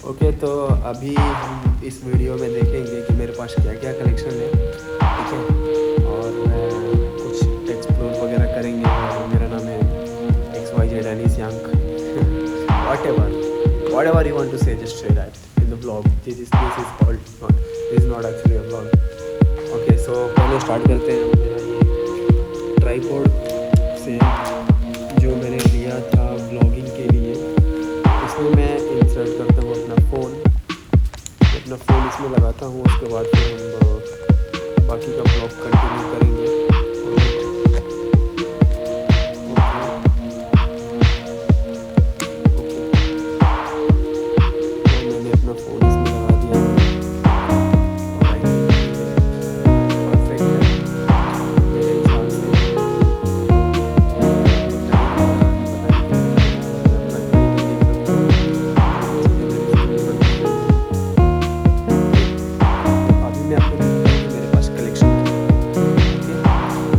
Okay, तो अभी हम इस वीडियो में देखेंगे कि मेरे पास क्या क्या कलेक्शन है, ठीक है। और कुछ एक्सप्लोर वगैरह करेंगे। और मेरा नाम है XYZ एनीस यांग। Whatever you want to say, just say that in the blog. This is called not, this is not actually a blog. Okay, so पहले स्टार्ट करते हैं। मेरा ये ट्राईपॉड से जो मैंने लिया था व्लॉगिंग के लिए, इसमें मैं इंसर्ट करता हूँ अपना फ़ोन इसमें लगाता हूँ। उसके बाद फिर हम बाकी का ब्लॉग कंटिन्यू करेंगे। तो मैंने अपना फ़ोन इसमें लगा दिया। परफेक्ट है मेरे हिसाब से। अभी मैं आपको दिखाता हूँ कि मेरे पास कलेक्शन क्या है, ठीक है।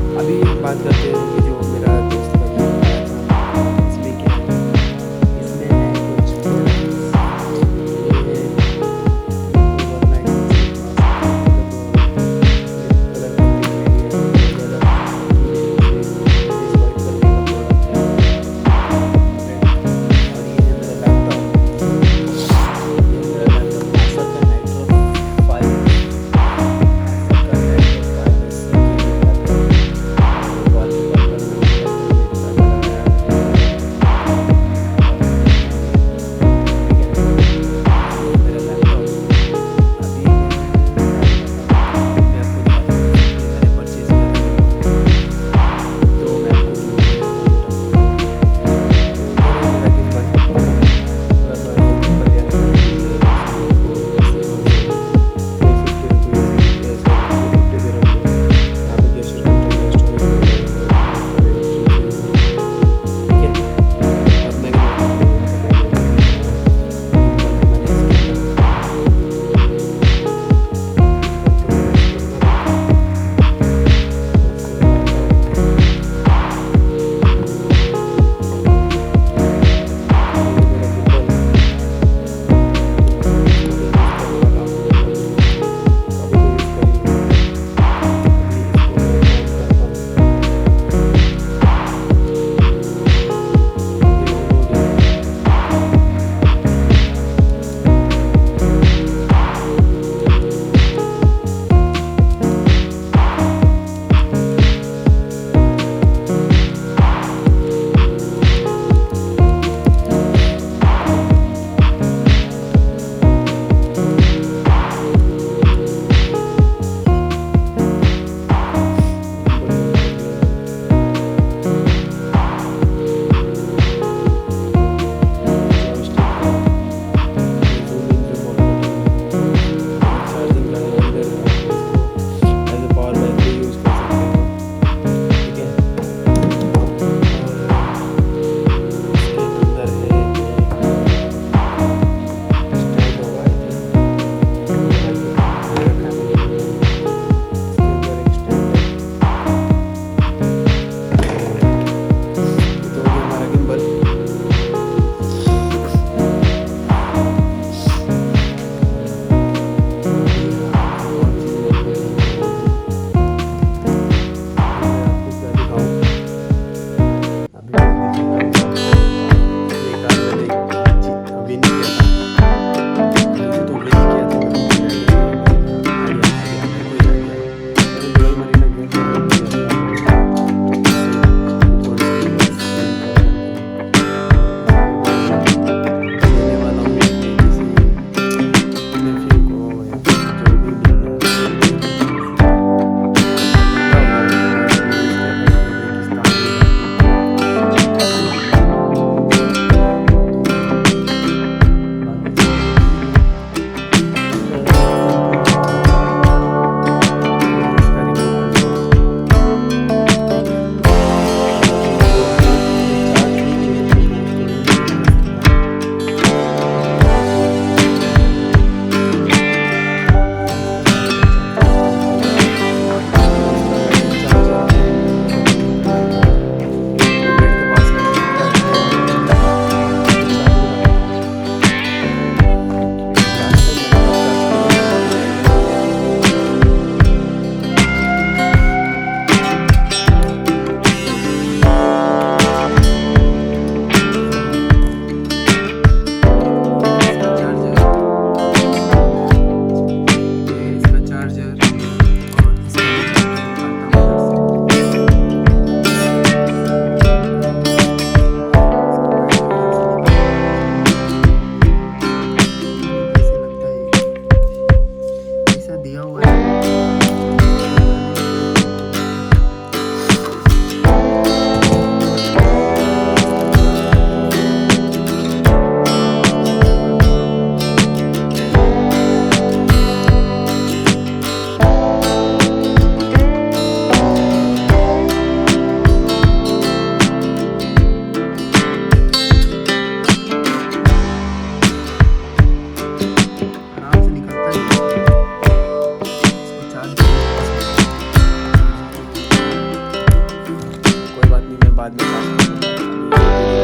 बाद में साफ करूँगा।